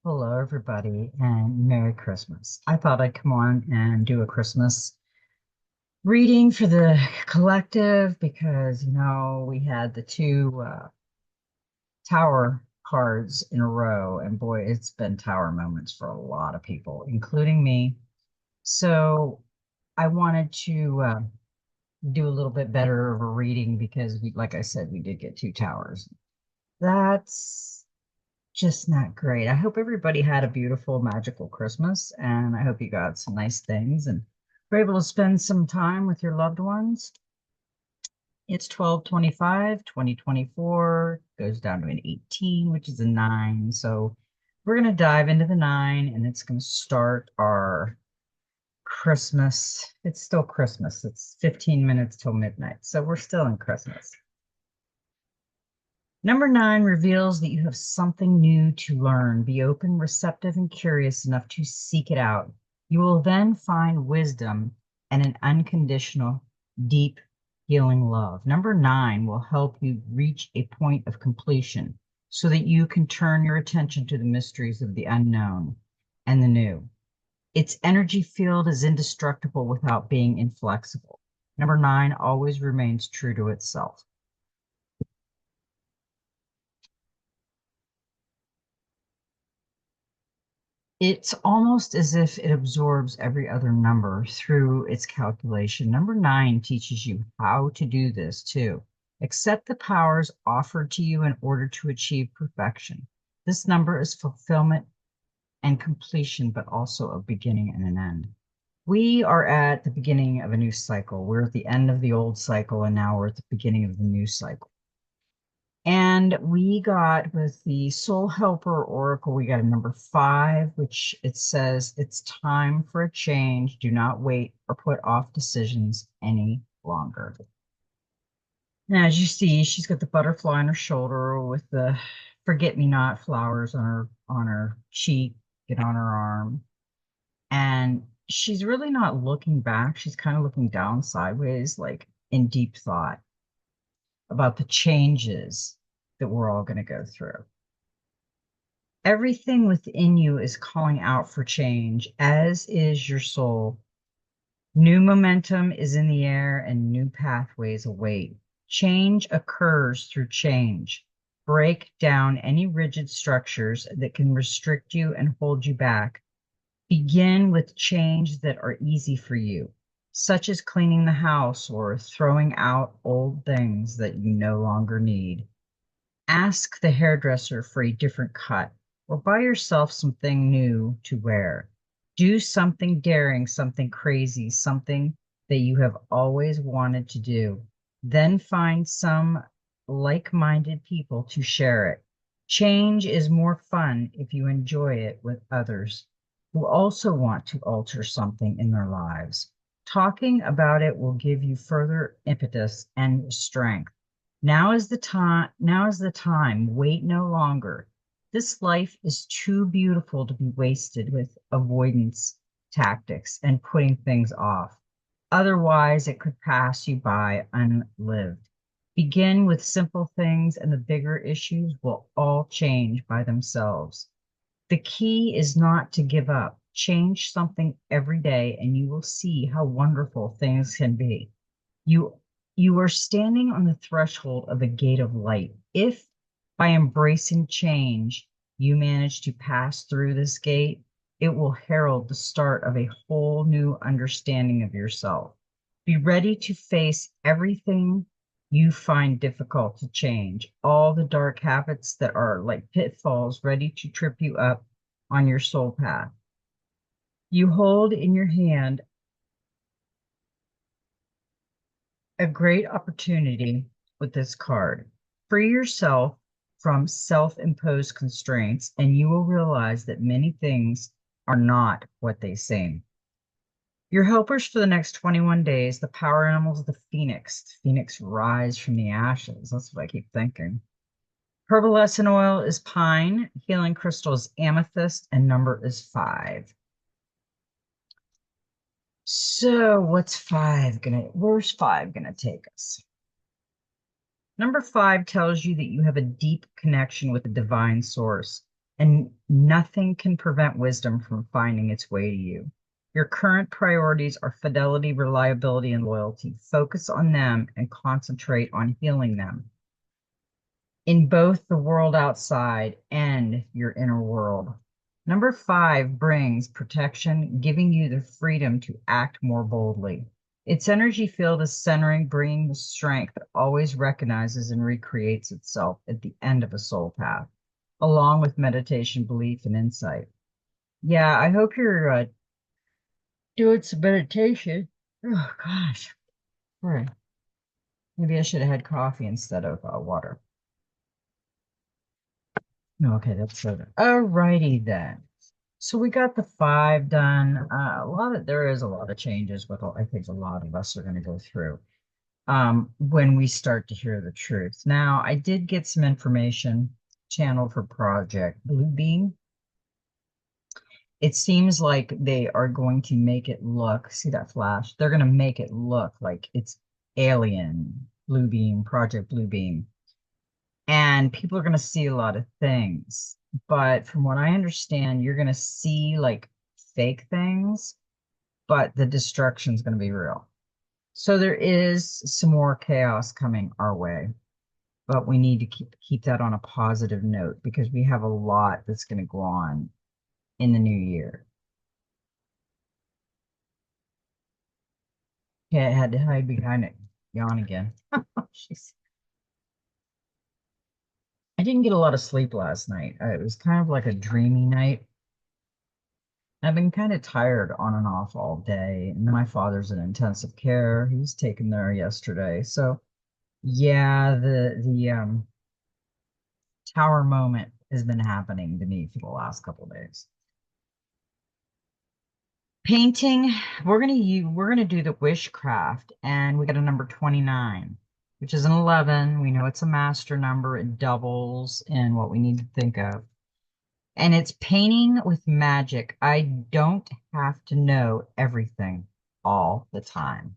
Hello, everybody, and Merry Christmas. I thought I'd come on and do a Christmas reading for the collective because, we had the two tower cards in a row, and boy, it's been tower moments for a lot of people, including me. So I wanted to do a little bit better of a reading because, like I said, we did get two towers. That's just not great. I hope everybody had a beautiful, magical Christmas, and I hope you got some nice things and were able to spend some time with your loved ones. It's 12/25, 2024, goes down to an 18, which is a 9. So we're going to dive into the 9, and it's going to start our Christmas. It's still Christmas. It's 15 minutes till midnight. So we're still in Christmas. Number 9 reveals that you have something new to learn. Be open, receptive, and curious enough to seek it out. You will then find wisdom and an unconditional, deep, healing love. Number 9 will help you reach a point of completion so that you can turn your attention to the mysteries of the unknown and the new. Its energy field is indestructible without being inflexible. Number 9 always remains true to itself. It's almost as if it absorbs every other number through its calculation. Number 9 teaches you how to do this too. Accept the powers offered to you in order to achieve perfection. This number is fulfillment and completion, but also a beginning and an end. We are at the beginning of a new cycle. We're at the end of the old cycle, and now we're at the beginning of the new cycle. And we got with the Soul Helper Oracle, we got a number 5, which it says it's time for a change. Do not wait or put off decisions any longer. Now, as you see, she's got the butterfly on her shoulder with the forget-me-not flowers on her cheek and on her arm. And she's really not looking back. She's kind of looking down sideways, like in deep thought about the changes that we're all going to go through. Everything within you is calling out for change, as is your soul. New momentum is in the air and new pathways await. Change occurs through change. Break down any rigid structures that can restrict you and hold you back. Begin with change that are easy for you, such as cleaning the house or throwing out old things that you no longer need. Ask the hairdresser for a different cut or buy yourself something new to wear. Do something daring, something crazy, something that you have always wanted to do. Then find some like-minded people to share it. Change is more fun if you enjoy it with others who also want to alter something in their lives. Talking about it will give you further impetus and strength. Now is the time. Now is the time. Wait no longer. This life is too beautiful to be wasted with avoidance tactics and putting things off. Otherwise, it could pass you by unlived. Begin with simple things, and the bigger issues will all change by themselves. The key is not to give up. Change something every day, and you will see how wonderful things can be. You you are standing on the threshold of a gate of light. If by embracing change you manage to pass through this gate, it will herald the start of a whole new understanding of yourself. Be ready to face everything you find difficult to change, all the dark habits that are like pitfalls ready to trip you up on your soul path. You hold in your hand a great opportunity with this card. Free yourself from self-imposed constraints, and you will realize that many things are not what they seem. Your helpers for the next 21 days, the power animals of the phoenix. The phoenix rise from the ashes. That's what I keep thinking. Herbal essence oil is pine, healing crystal is amethyst, and number is 5. So where's 5 gonna take us? Number 5 tells you that you have a deep connection with the divine source. and nothing can prevent wisdom from finding its way to you. Your current priorities are fidelity, reliability, and loyalty. Focus on them and concentrate on healing them in both the world outside and your inner world. Number 5 brings protection, giving you the freedom to act more boldly. Its energy field is centering, bringing the strength that always recognizes and recreates itself at the end of a soul path, along with meditation, belief, and insight. Yeah, I hope you're doing some meditation. Oh, gosh. Sorry. Maybe I should have had coffee instead of water. Okay, that's soda. Alrighty then. So we got the 5 done. There is a lot of changes with I think a lot of us are going to go through when we start to hear the truth. Now, I did get some information channeled for Project Bluebeam. It seems like they are going to make it look, see that flash? They're going to make it look like it's Alien Bluebeam, Project Bluebeam. And people are going to see a lot of things. But from what I understand, you're going to see like fake things, but the destruction is going to be real. So there is some more chaos coming our way, but we need to keep that on a positive note because we have a lot that's going to go on in the new year. Yeah, I had to hide behind it. Yawn again. Jeez. I didn't get a lot of sleep last night. It was kind of like a dreamy night. I've been kind of tired on and off all day. And my father's in intensive care. He was taken there yesterday. So yeah, the tower moment has been happening to me for the last couple of days. Painting, we're gonna do the wishcraft, and we got a number 29, which is an 11. We know it's a master number. It doubles in what we need to think of. And it's painting with magic. I don't have to know everything all the time.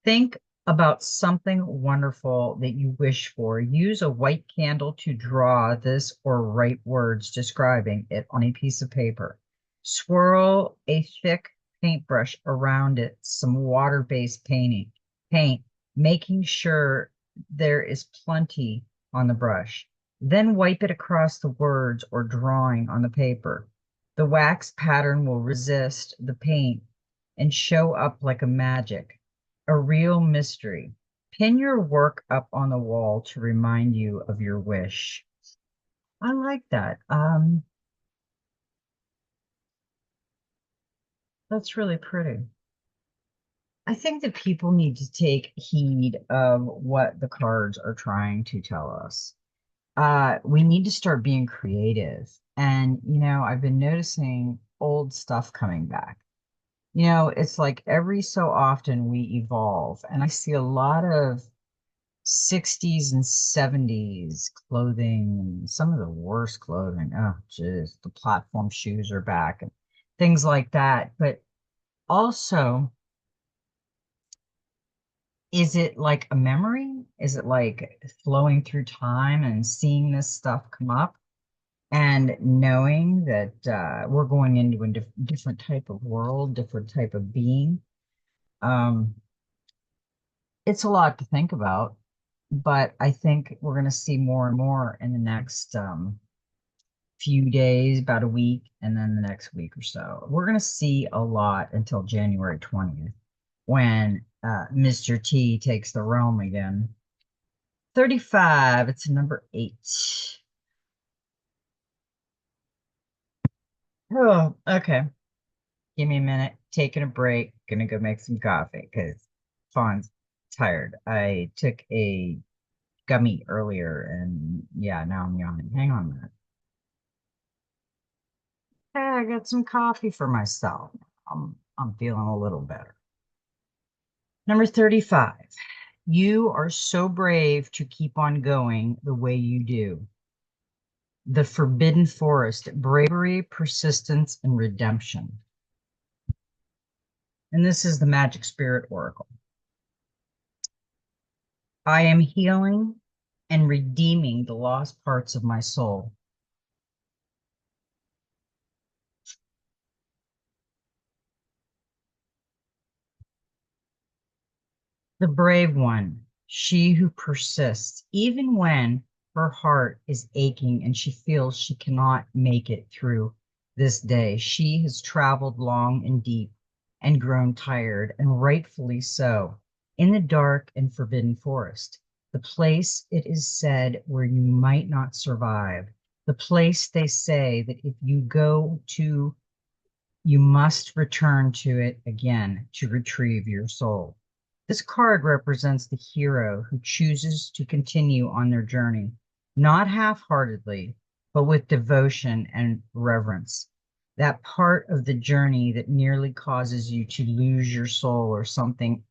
Think about something wonderful that you wish for. Use a white candle to draw this or write words describing it on a piece of paper. Swirl a thick paintbrush around it, some water-based paint, making sure there is plenty on the brush. Then wipe it across the words or drawing on the paper. The wax pattern will resist the paint and show up like a magic, a real mystery. Pin your work up on the wall to remind you of your wish. I like that. That's really pretty. I think that people need to take heed of what the cards are trying to tell us. We need to start being creative. And, I've been noticing old stuff coming back. It's like every so often we evolve, and I see a lot of 60s and 70s clothing, some of the worst clothing. Oh, geez, the platform shoes are back and things like that. But also, is it like a memory? Is it like flowing through time and seeing this stuff come up and knowing that we're going into a different type of world, different type of being? Um, it's a lot to think about, but I think we're going to see more and more in the next few days, about a week, and then the next week or so. We're going to see a lot until January 20th when Mr. T takes the realm again. 35, it's number 8. Oh, okay. Give me a minute. Taking a break. Gonna go make some coffee because Fawn's tired. I took a gummy earlier and yeah, now I'm yawning. Hang on a minute. Hey, I got some coffee for myself. I'm feeling a little better. Number 35. You are so brave to keep on going the way you do. The Forbidden Forest, bravery, persistence, and redemption. And this is the Magic Spirit Oracle. I am healing and redeeming the lost parts of my soul. The brave one, she who persists, even when her heart is aching and she feels she cannot make it through this day. She has traveled long and deep and grown tired, and rightfully so, in the dark and forbidden forest, the place it is said where you might not survive, the place they say that if you go to, you must return to it again to retrieve your soul. This card represents the hero who chooses to continue on their journey, not half heartedly, but with devotion and reverence. That part of the journey that nearly causes you to lose your soul or something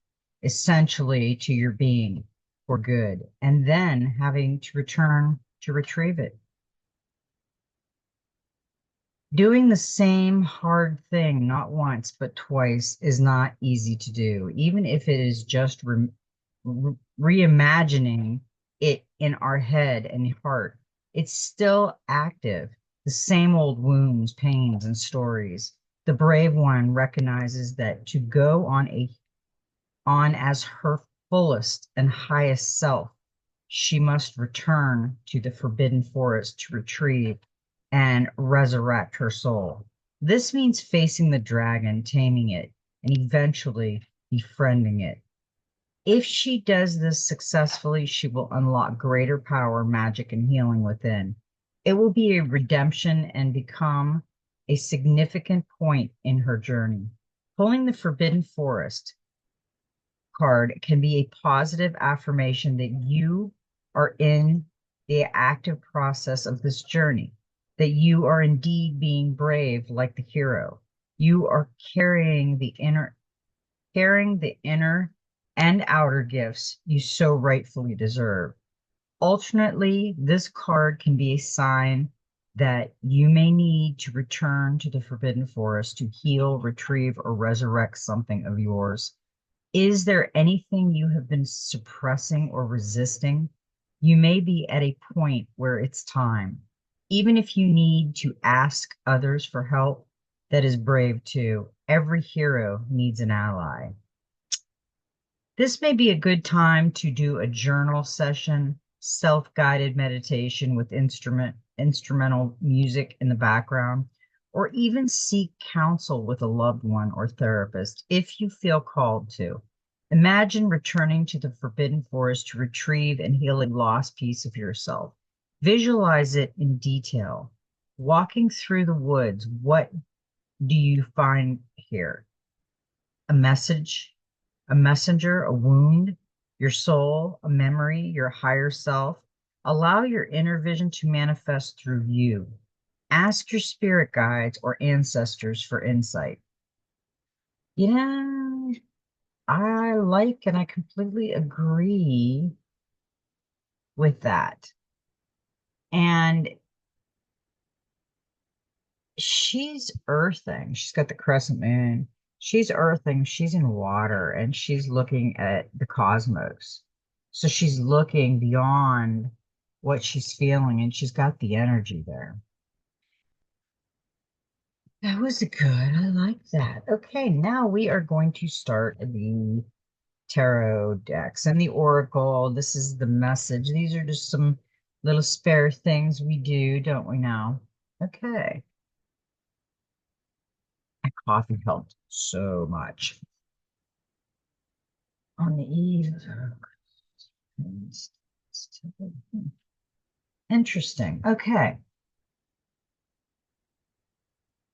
essentially to your being for good, and then having to return to retrieve it. Doing the same hard thing not once but twice is not easy to do, even if it is just reimagining it in our head and heart. It's still active. The same old wounds, pains, and stories. The brave one recognizes that to go on as her fullest and highest self, she must return to the forbidden forest to retrieve and resurrect her soul. This means facing the dragon, taming it, and eventually befriending it. If she does this successfully, she will unlock greater power, magic, and healing within. It will be a redemption and become a significant point in her journey. Pulling the Forbidden Forest card can be a positive affirmation that you are in the active process of this journey, that you are indeed being brave like the hero. You are carrying the inner and outer gifts you so rightfully deserve. Alternately, this card can be a sign that you may need to return to the Forbidden Forest to heal, retrieve, or resurrect something of yours. Is there anything you have been suppressing or resisting? You may be at a point where it's time. Even if you need to ask others for help, that is brave too. Every hero needs an ally. This may be a good time to do a journal session, self-guided meditation with instrumental music in the background, or even seek counsel with a loved one or therapist if you feel called to. Imagine returning to the Forbidden Forest to retrieve and heal a lost piece of yourself. Visualize it in detail. Walking through the woods, what do you find here? A message, a messenger, a wound, your soul, a memory, your higher self. Allow your inner vision to manifest through you. Ask your spirit guides or ancestors for insight. Yeah, I like and I completely agree with that. And she's earthing. She's got the crescent moon. She's earthing. She's in water and she's looking at the cosmos. So she's looking beyond what she's feeling and she's got the energy there. That was good. I like that. Okay, now we are going to start the tarot decks and the oracle. This is the message. These are just some little spare things we do, don't we now? Okay. And coffee helped so much. On the eve of interesting. Okay.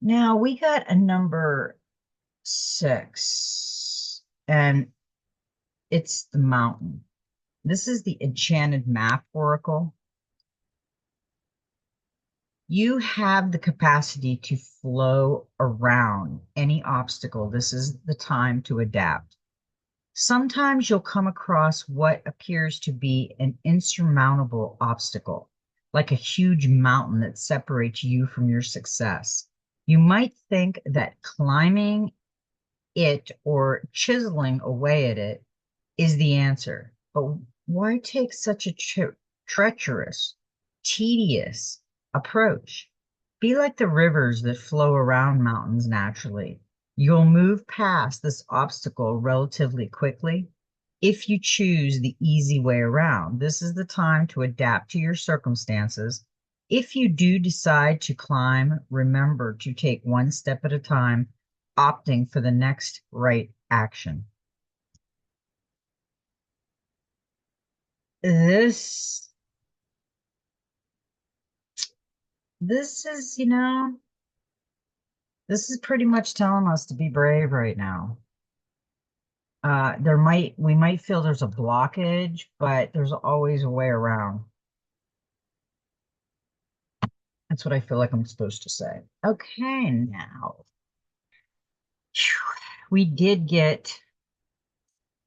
Now we got a number 6, and it's the mountain. This is the enchanted map oracle. You have the capacity to flow around any obstacle. This is the time to adapt. Sometimes you'll come across what appears to be an insurmountable obstacle, like a huge mountain that separates you from your success. You might think that climbing it or chiseling away at it is the answer, but why take such a trip? treacherous, tedious approach. Be like the rivers that flow around mountains naturally. You'll move past this obstacle relatively quickly if you choose the easy way around. This is the time to adapt to your circumstances. If you do decide to climb, remember to take one step at a time, opting for the next right action. This this is, this is pretty much telling us to be brave right now. We might feel there's a blockage, but there's always a way around. That's what I feel like I'm supposed to say. Okay, now we did get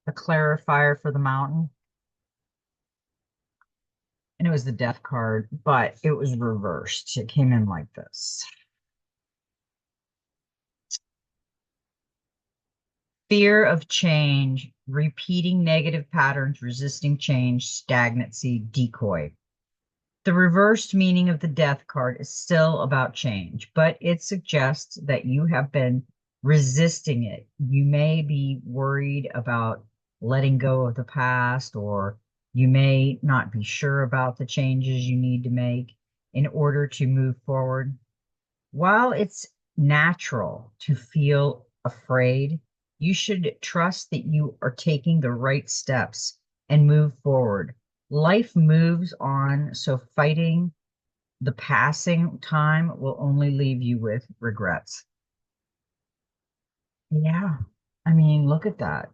a clarifier for the mountain, and it was the death card, but it was reversed. It came in like this. Fear of change, repeating negative patterns, resisting change, stagnancy, decoy. The reversed meaning of the death card is still about change, but it suggests that you have been resisting it. You may be worried about letting go of the past, or you may not be sure about the changes you need to make in order to move forward. While it's natural to feel afraid, you should trust that you are taking the right steps and move forward. Life moves on, so fighting the passing time will only leave you with regrets. Yeah. I mean, look at that.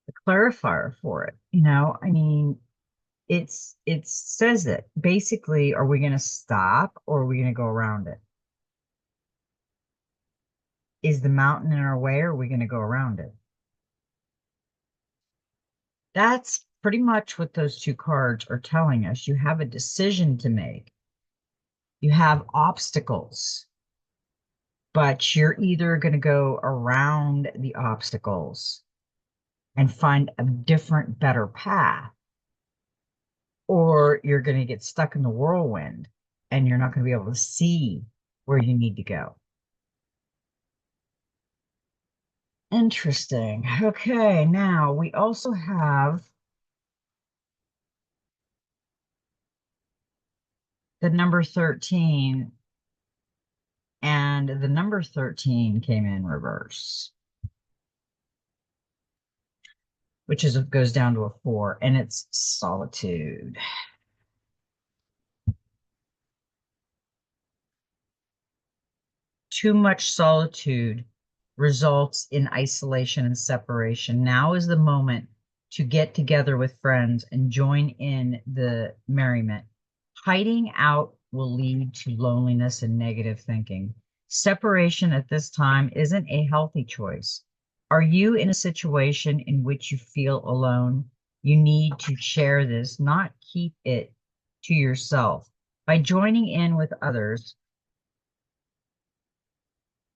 The clarifier for it. I mean, it says it. Basically, are we going to stop or are we going to go around it? Is the mountain in our way or are we going to go around it? That's pretty much what those two cards are telling us. You have a decision to make. You have obstacles, but you're either going to go around the obstacles and find a different, better path, or you're going to get stuck in the whirlwind and you're not going to be able to see where you need to go. Interesting. Okay, now we also have the number 13, and the number 13 came in reverse, which goes down to a 4, and it's solitude. Too much solitude results in isolation and separation. Now is the moment to get together with friends and join in the merriment. Hiding out will lead to loneliness and negative thinking. Separation at this time isn't a healthy choice. Are you in a situation in which you feel alone? You need to share this, not keep it to yourself. By joining in with others,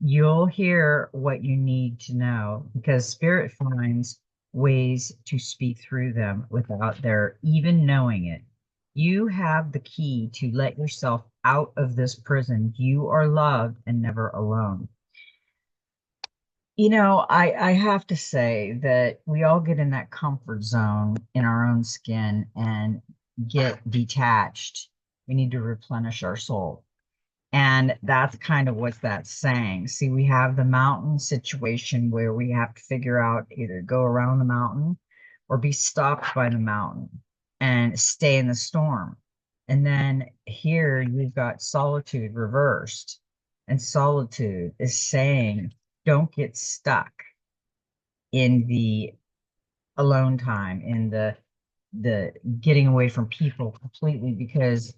you'll hear what you need to know because spirit finds ways to speak through them without their even knowing it. You have the key to let yourself out of this prison. You are loved and never alone. I have to say that we all get in that comfort zone in our own skin and get detached. We need to replenish our soul. And that's kind of what that's saying. See, we have the mountain situation where we have to figure out either go around the mountain or be stopped by the mountain and stay in the storm. And then here you've got solitude reversed. And solitude is saying, don't get stuck in the alone time, in the getting away from people completely, because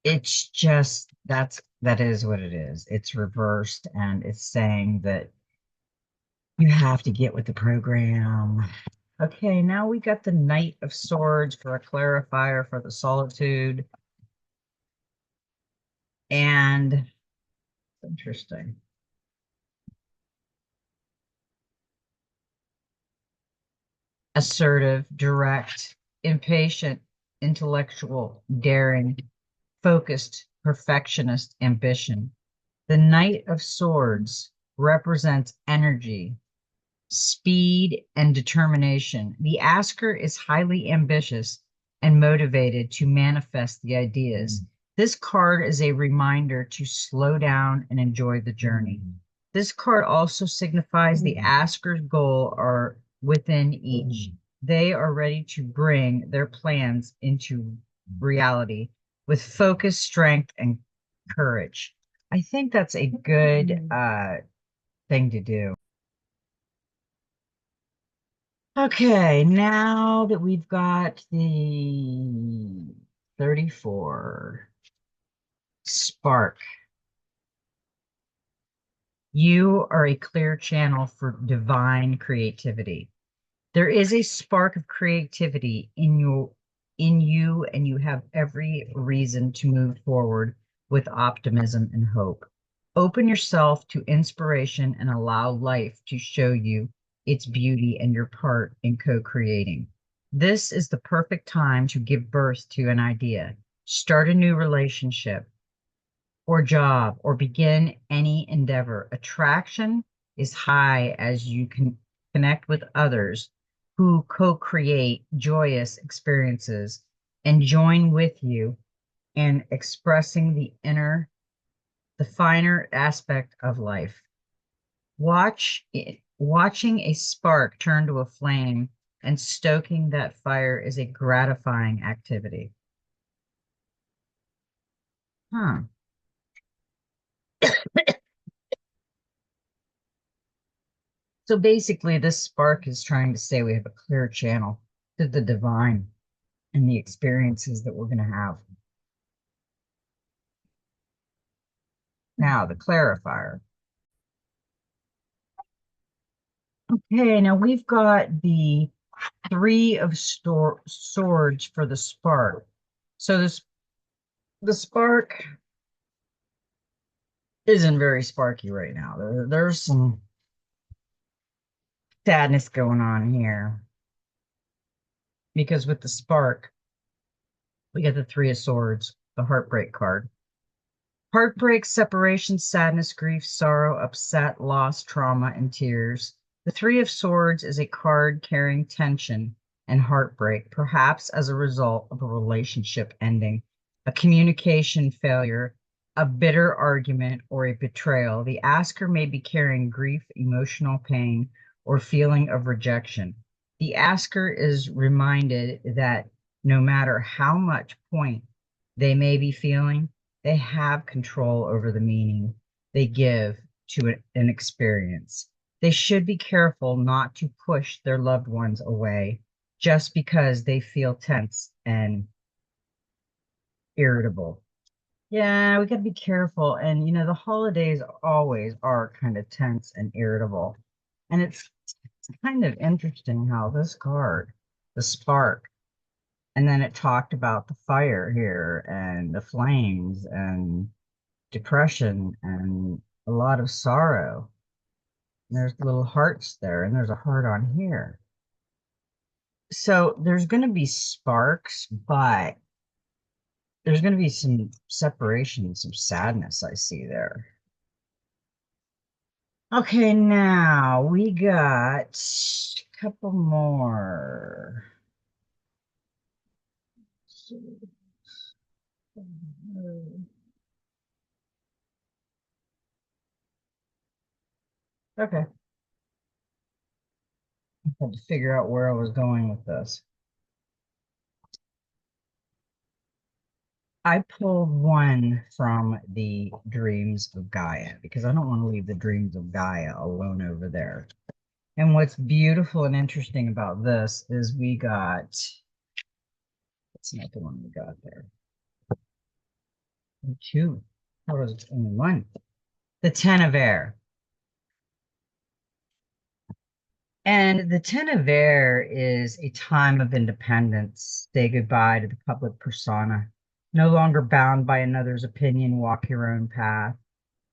it's just that is what it is. It's reversed and it's saying that you have to get with the program. Okay, now we got the Knight of Swords for a clarifier for the solitude. And interesting. assertive, direct, impatient, intellectual, daring, focused, perfectionist, ambition. The Knight of Swords represents energy, speed, and determination. The asker is highly ambitious and motivated to manifest the ideas. This card is a reminder to slow down and enjoy the journey. This card also signifies the asker's goal are within each. They are ready to bring their plans into reality with focus, strength, and courage. I think that's a good thing to do. Okay, now that we've got the 34 spark, you are a clear channel for divine creativity. There is a spark of creativity in you, and you have every reason to move forward with optimism and hope. Open yourself to inspiration and allow life to show you its beauty and your part in co-creating. This is the perfect time to give birth to an idea, start a new relationship, or job or begin any endeavor. Attraction is high as you can connect with others who co create joyous experiences and join with you in expressing the finer aspect of life. Watching a spark turn to a flame and stoking that fire is a gratifying activity. Huh. So basically, this spark is trying to say we have a clear channel to the divine and the experiences that we're going to have. Now, the clarifier. Okay, now we've got the three of swords for the spark. So the spark isn't very sparky right now. There's some sadness going on here because with the spark, we get the three of swords, the heartbreak card. Heartbreak, separation, sadness, grief, sorrow, upset, loss, trauma, and tears. The Three of Swords is a card carrying tension and heartbreak, perhaps as a result of a relationship ending, a communication failure, a bitter argument, or a betrayal. The asker may be carrying grief, emotional pain, or feeling of rejection. The asker is reminded that no matter how much point they may be feeling, they have control over the meaning they give to an experience. They should be careful not to push their loved ones away just because they feel tense and irritable. Yeah, we got to be careful. And, the holidays always are kind of tense and irritable. And it's kind of interesting how this card, the spark, and then it talked about the fire here and the flames and depression and a lot of sorrow. And there's little hearts there, and there's a heart on here. So there's going to be sparks, but there's going to be some separation, some sadness I see there. Okay, now we got a couple more. Okay, I had to figure out where I was going with this. I pulled one from the Dreams of Gaia because I don't want to leave the Dreams of Gaia alone over there. And what's beautiful and interesting about this is we got, it's not the one we got there. Two. That was only one. The Ten of Air. And the Ten of Air is a time of independence. Say goodbye to the public persona. No longer bound by another's opinion, walk your own path.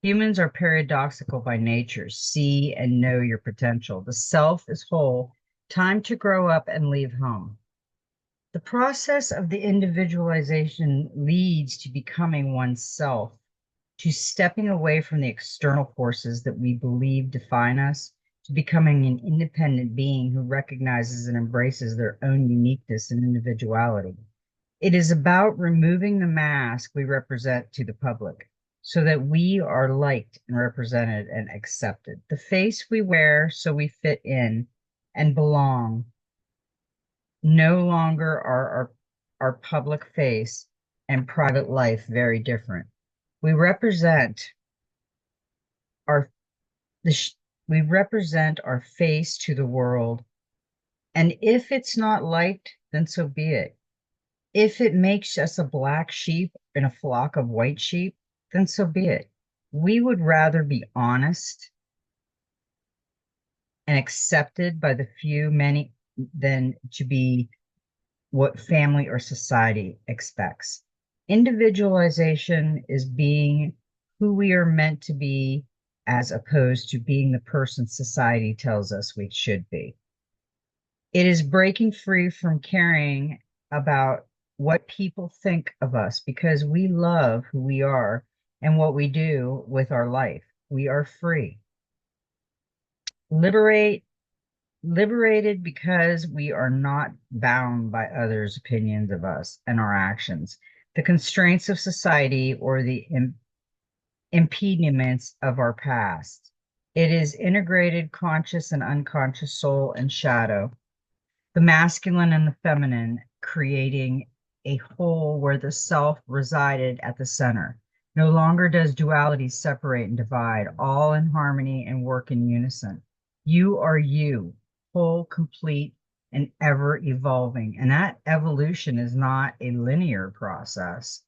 Humans are paradoxical by nature. See and know your potential. The self is whole Time to grow up and leave home. The process of the individualization leads to becoming oneself, to stepping away from the external forces that we believe define us, to becoming an independent being who recognizes and embraces their own uniqueness and individuality. It is about removing the mask we represent to the public so that we are liked and represented and accepted. The face we wear so we fit in and belong no longer are our public face and private life very different. We represent our the sh- we represent our face to the world, and if it's not liked, then so be it. If it makes us a black sheep in a flock of white sheep, then so be it. We would rather be honest and accepted by the few, many, than to be what family or society expects. Individualization is being who we are meant to be as opposed to being the person society tells us we should be. It is breaking free from caring about what people think of us because we love who we are and what we do with our life. We are free. Liberate liberated because we are not bound by others' opinions of us and our actions, the constraints of society, or the impediments of our past. It is integrated conscious and unconscious soul and shadow, the masculine and the feminine, creating a whole where the self resided at the center. No longer does duality separate and divide, all in harmony and work in unison. You are you, whole, complete, and ever evolving. And that evolution is not a linear process.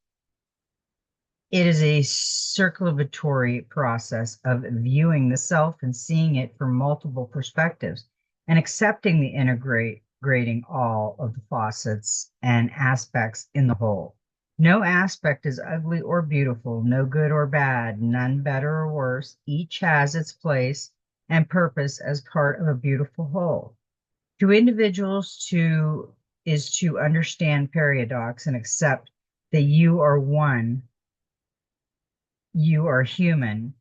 It is a circulatory process of viewing the self and seeing it from multiple perspectives and accepting the integrating all of the facets and aspects in the whole. No aspect is ugly or beautiful, no good or bad, none better or worse. Each has its place and purpose as part of a beautiful whole. To individuals to is to understand paradox and accept that you are one, you are human.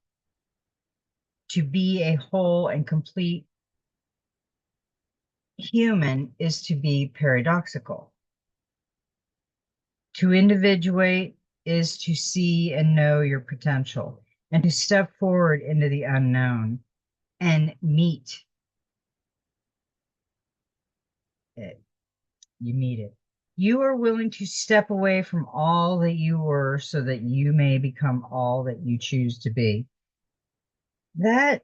To be a whole and complete human is to be paradoxical. To individuate is to see and know your potential and to step forward into the unknown and meet it. You meet it. You are willing to step away from all that you were so that you may become all that you choose to be. That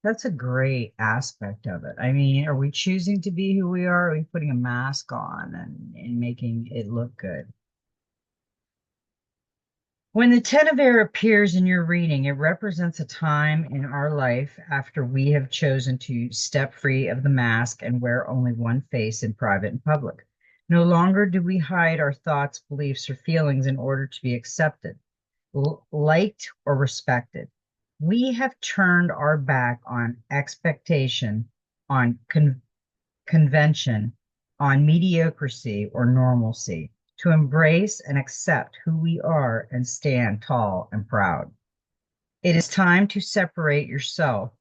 that's a great aspect of it. I mean, are we choosing to be who we are? Are we putting a mask on and making it look good? When the Ten of Air appears in your reading, it represents a time in our life after we have chosen to step free of the mask and wear only one face in private and public. No longer do we hide our thoughts, beliefs, or feelings in order to be accepted, liked, or respected. We have turned our back on expectation, on convention, on mediocrity or normalcy, to embrace and accept who we are and stand tall and proud. It is time to separate yourself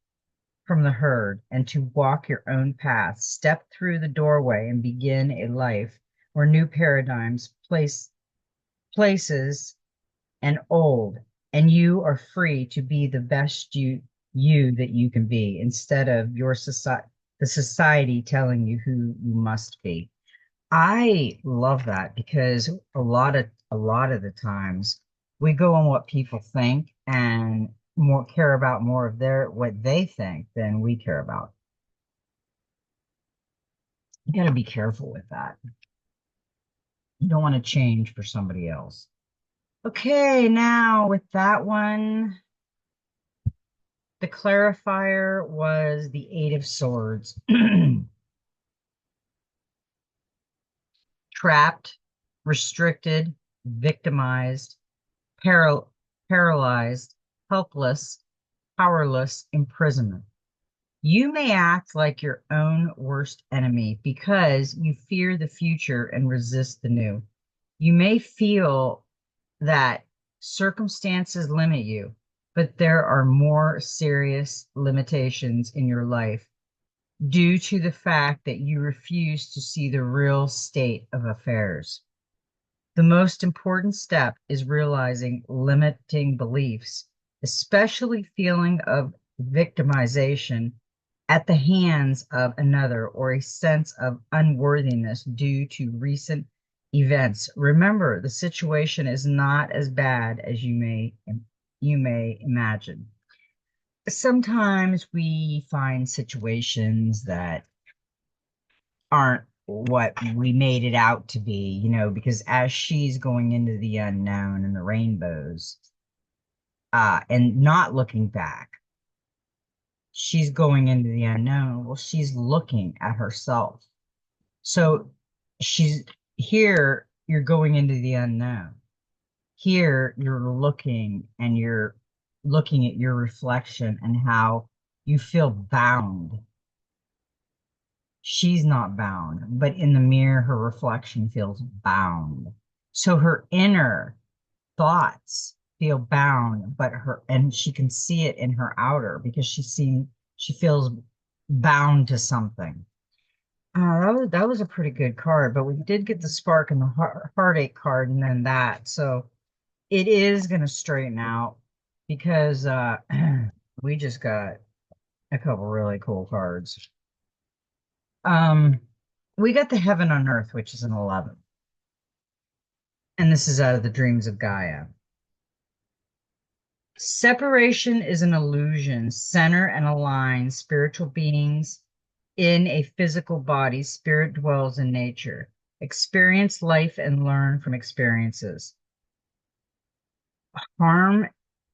from the herd and to walk your own path, step through the doorway and begin a life where new paradigms, places, and old, and you are free to be the best you that you can be instead of your society the society telling you who you must be. I love that because a lot of the times we go on what people think and more care about more of their what they think than we care about. You got to be careful with that. You don't want to change for somebody else. Okay, now with that one, the clarifier was the Eight of Swords. Trapped, restricted, victimized, paralyzed, helpless, powerless, imprisonment. You may act like your own worst enemy because you fear the future and resist the new. You may feel that circumstances limit you, but there are more serious limitations in your life due to the fact that you refuse to see the real state of affairs. The most important step is realizing limiting beliefs, especially feeling of victimization at the hands of another or a sense of unworthiness due to recent events. Remember, the situation is not as bad as you may imagine. Sometimes we find situations that aren't what we made it out to be, because as she's going into the unknown and the rainbows, and not looking back, she's going into the unknown. Well, she's looking at herself. So she's here, you're going into the unknown. Here, you're looking at your reflection and how you feel bound. She's not bound, but in the mirror, her reflection feels bound. So her inner thoughts feel bound, and she can see it in her outer because she feels bound to something. That was a pretty good card, but we did get the spark and the heartache card and then that. So it is going to straighten out because we just got a couple really cool cards. Um, we got the Heaven on Earth, which is an 11. And this is out of the Dreams of Gaia. Separation is an illusion. Center and align spiritual beings in a physical body. Spirit dwells in nature. Experience life and learn from experiences. Harm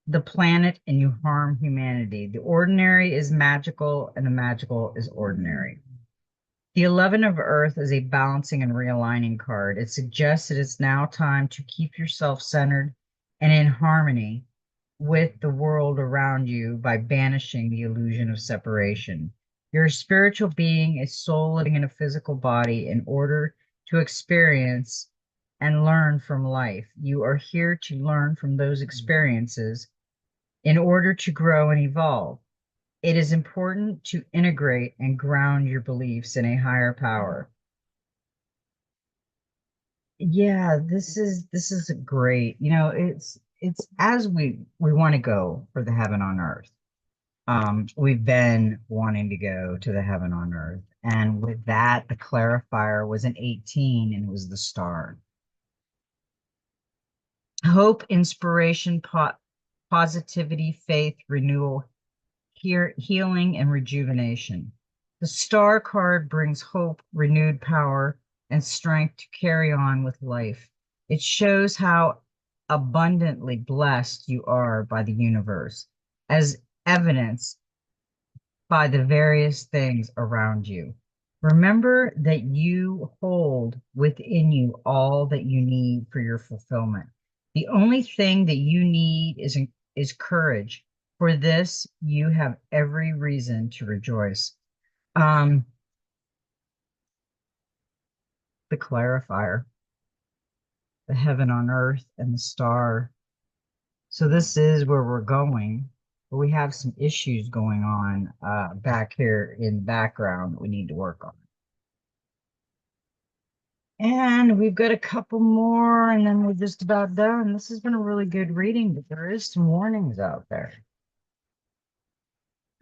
the planet and you harm humanity. The ordinary is magical and the magical is ordinary. The 11 of Earth is a balancing and realigning card. It suggests that it's now time to keep yourself centered and in harmony with the world around you by banishing the illusion of separation. You're a spiritual being, a soul living in a physical body in order to experience and learn from life. You are here to learn from those experiences in order to grow and evolve. It is important to integrate and ground your beliefs in a higher power. Yeah, this is great. It's as we want to go for the heaven on earth. We've been wanting to go to the heaven on earth. And with that, the clarifier was an 18 and it was the star. Hope, inspiration, positivity, faith, renewal, healing, and rejuvenation. The star card brings hope, renewed power, and strength to carry on with life. It shows how abundantly blessed you are by the universe, as evidenced by the various things around you. Remember that you hold within you all that you need for your fulfillment. The only thing that you need is courage. For this, you have every reason to rejoice. Um, the clarifier, the heaven on earth, and the star. So this is where we're going, but we have some issues going on back here in the background that we need to work on. And we've got a couple more, and then we're just about done. This has been a really good reading, but there is some warnings out there.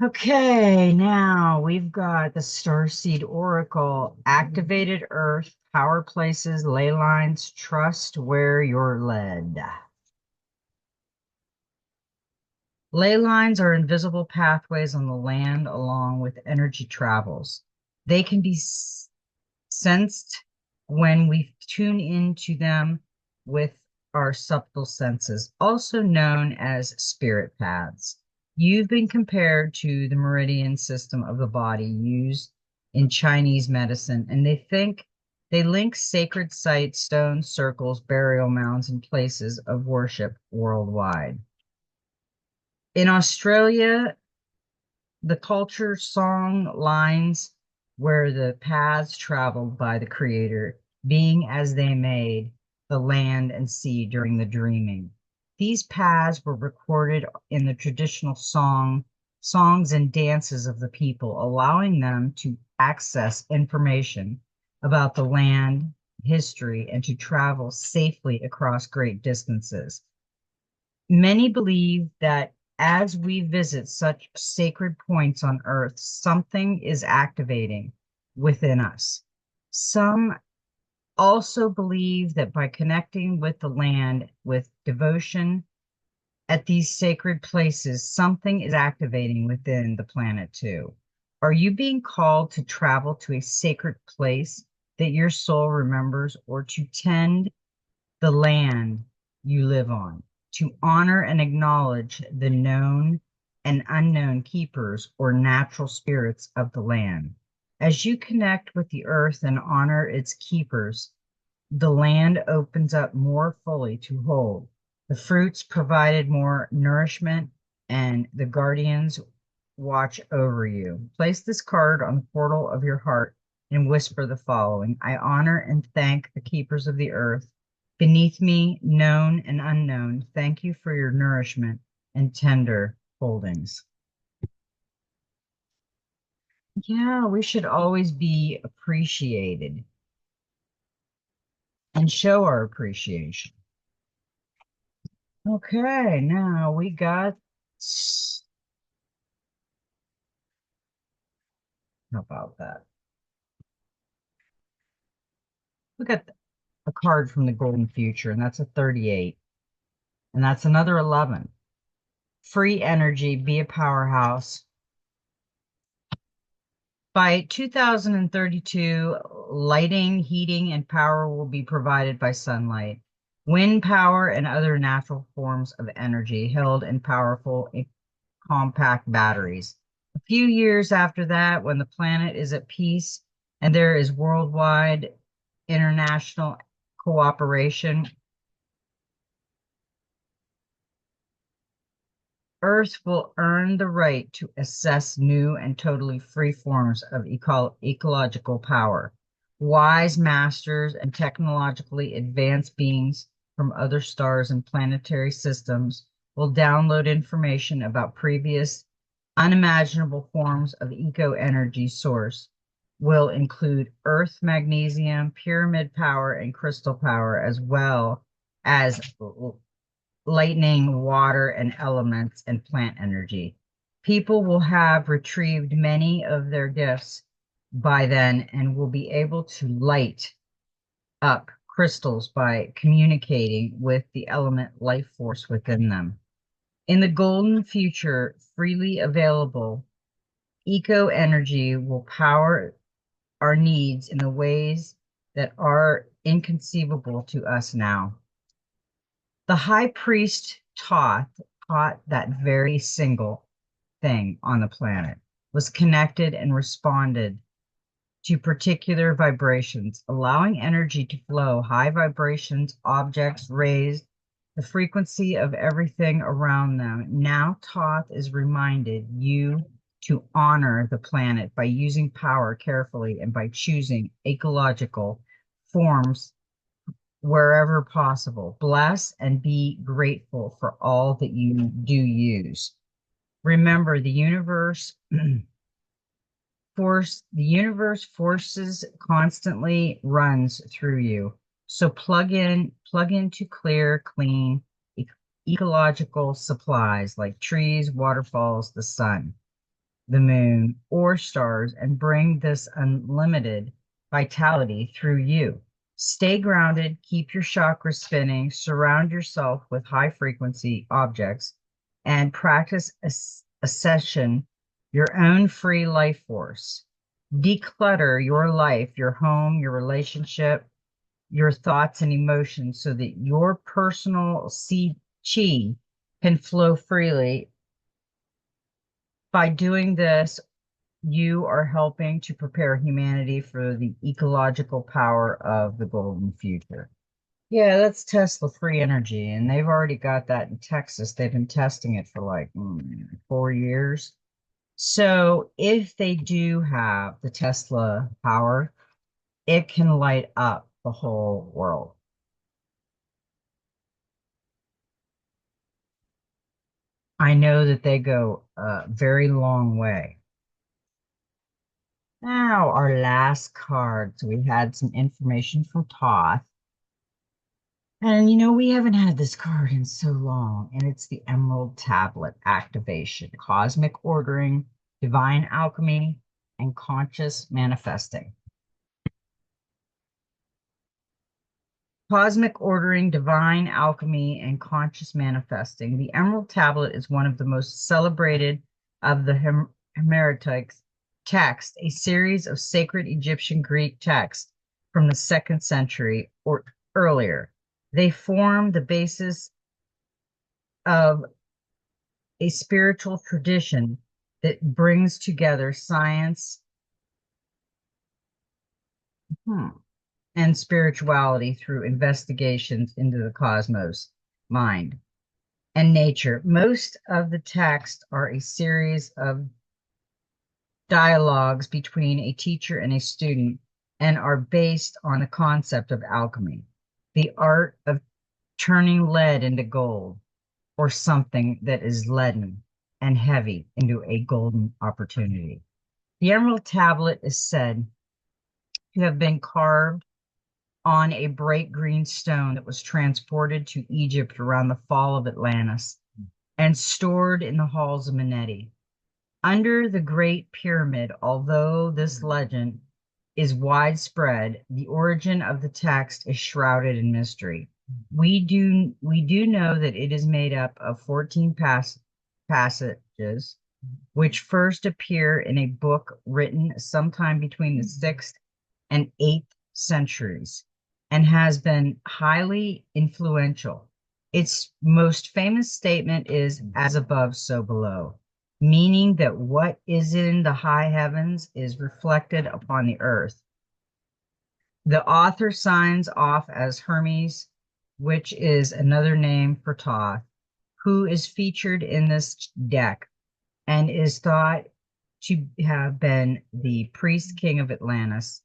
Okay, now we've got the Starseed Oracle, activated Earth, power places, ley lines, trust where you're led. Ley lines are invisible pathways on the land along with energy travels. They can be sensed when we tune into them with our subtle senses, also known as spirit paths. You've been compared to the meridian system of the body used in Chinese medicine, and they link sacred sites, stones, circles, burial mounds, and places of worship worldwide. In Australia, The culture song lines where the paths traveled by the Creator, being as they made the land and sea during the dreaming. These paths were recorded in the traditional songs and dances of the people, allowing them to access information about the land, history, and to travel safely across great distances. Many believe that as we visit such sacred points on earth, something is activating within us. Some also believe that by connecting with the land with devotion at these sacred places, something is activating within the planet too. Are you being called to travel to a sacred place that your soul remembers, or to tend the land you live on, to honor and acknowledge the known and unknown keepers or natural spirits of the land? As you connect with the earth and honor its keepers, the land opens up more fully to hold. The fruits provided more nourishment, and the guardians watch over you. Place this card on the portal of your heart and whisper the following: I honor and thank the keepers of the earth beneath me, known and unknown. Thank you for your nourishment and tender holdings. Yeah, we should always be appreciated and show our appreciation. Okay, now we got, how about that? We got a card from the Golden Future, and that's a 38, and that's another 11. Free energy, be a powerhouse. By 2032, lighting, heating, and power will be provided by sunlight, wind power, and other natural forms of energy held in powerful, compact batteries. A few years after that, when the planet is at peace and there is worldwide international cooperation, Earth will earn the right to assess new and totally free forms of ecological power. Wise masters and technologically advanced beings from other stars and planetary systems will download information about previous unimaginable forms of eco-energy source, will include earth magnesium, pyramid power, and crystal power, as well as lightning, water, and elements and plant energy. People will have retrieved many of their gifts by then and will be able to light up crystals by communicating with the element life force within them. In the golden future, freely available, eco energy will power our needs in the ways that are inconceivable to us now. The high priest Thoth taught that very single thing on the planet was connected and responded to particular vibrations, allowing energy to flow. High vibrations, objects raised the frequency of everything around them. Now Thoth is reminded you to honor the planet by using power carefully and by choosing ecological forms wherever possible. Bless and be grateful for all that you do use. Remember, the universe forces constantly runs through you. So plug into clear, clean, ecological supplies like trees, waterfalls, the sun, the moon, or stars, and bring this unlimited vitality through you. Stay grounded, keep your chakras spinning, surround yourself with high frequency objects, and practice accession your own free life force. Declutter your life, your home, your relationship, your thoughts and emotions so that your personal chi can flow freely. By doing this, you are helping to prepare humanity for the ecological power of the golden future. Yeah, that's Tesla free energy, and they've already got that in Texas. They've been testing it for like 4 years. So if they do have the Tesla power, it can light up the whole world. I know that they go a very long way. Now, our last card. So we had some information from Thoth. And we haven't had this card in so long, and it's the Emerald Tablet activation, cosmic ordering, divine alchemy, and conscious manifesting. Cosmic ordering, divine alchemy, and conscious manifesting. The Emerald Tablet is one of the most celebrated of the Hermetic text, a series of sacred Egyptian Greek texts from the second century or earlier. They form the basis of a spiritual tradition that brings together science hmm, and spirituality through investigations into the cosmos, mind, and nature. Most of the texts are a series of dialogues between a teacher and a student and are based on the concept of alchemy, the art of turning lead into gold or something that is leaden and heavy into a golden opportunity. The Emerald Tablet is said to have been carved on a bright green stone that was transported to Egypt around the fall of Atlantis and stored in the halls of Amenti. Under the Great Pyramid, although this legend is widespread, the origin of the text is shrouded in mystery. We do know that it is made up of 14 passages, which first appear in a book written sometime between the 6th and 8th centuries and has been highly influential. Its most famous statement is as above, so below, meaning that what is in the high heavens is reflected upon the earth. The author signs off as Hermes, which is another name for Thoth, who is featured in this deck and is thought to have been the priest king of Atlantis.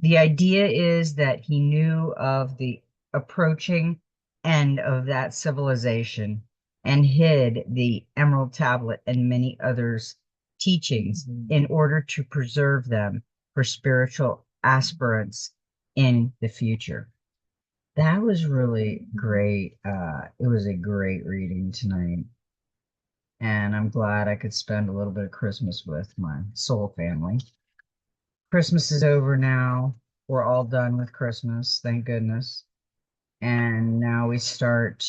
The idea is that he knew of the approaching end of that civilization and hid the Emerald Tablet and many others' teachings in order to preserve them for spiritual aspirants in the future. That was really great. It was a great reading tonight. And I'm glad I could spend a little bit of Christmas with my soul family. Christmas is over now. We're all done with Christmas, thank goodness. And now we start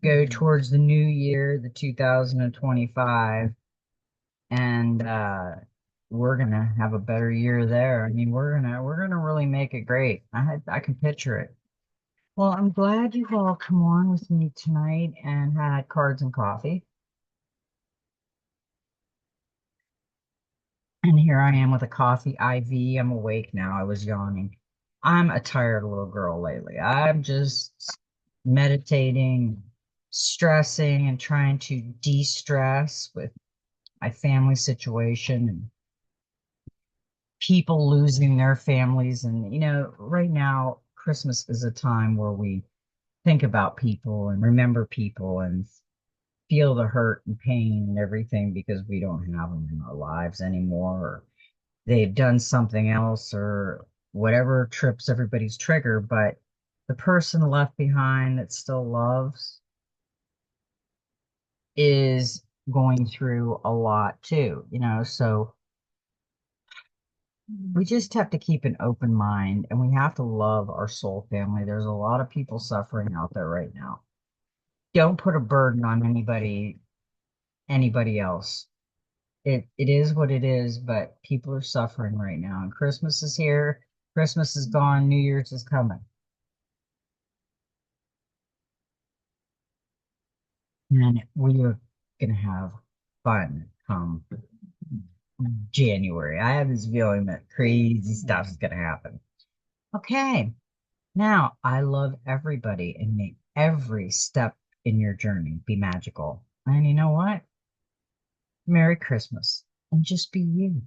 go towards the new year, the 2025, and we're gonna have a better year there. I mean, we're gonna really make it great. I can picture it. Well, I'm glad you've all come on with me tonight and had cards and coffee. And here I am with a coffee IV. I'm awake now. I was yawning. I'm a tired little girl lately. I'm just meditating, stressing, and trying to de-stress with my family situation and people losing their families. And, right now, Christmas is a time where we think about people and remember people and feel the hurt and pain and everything because we don't have them in our lives anymore, or they've done something else, or whatever trips everybody's trigger. But the person left behind that still loves is going through a lot too, so we just have to keep an open mind and we have to love our soul family. There's a lot of people suffering out there right now. Don't put a burden on anybody else. It is what it is, but people are suffering right now. And Christmas is here, Christmas is gone, New Year's is coming. And we are gonna have fun come January. I have this feeling that crazy stuff is gonna happen. Okay. Now, I love everybody and make every step in your journey be magical. And you know what? Merry Christmas and just be you.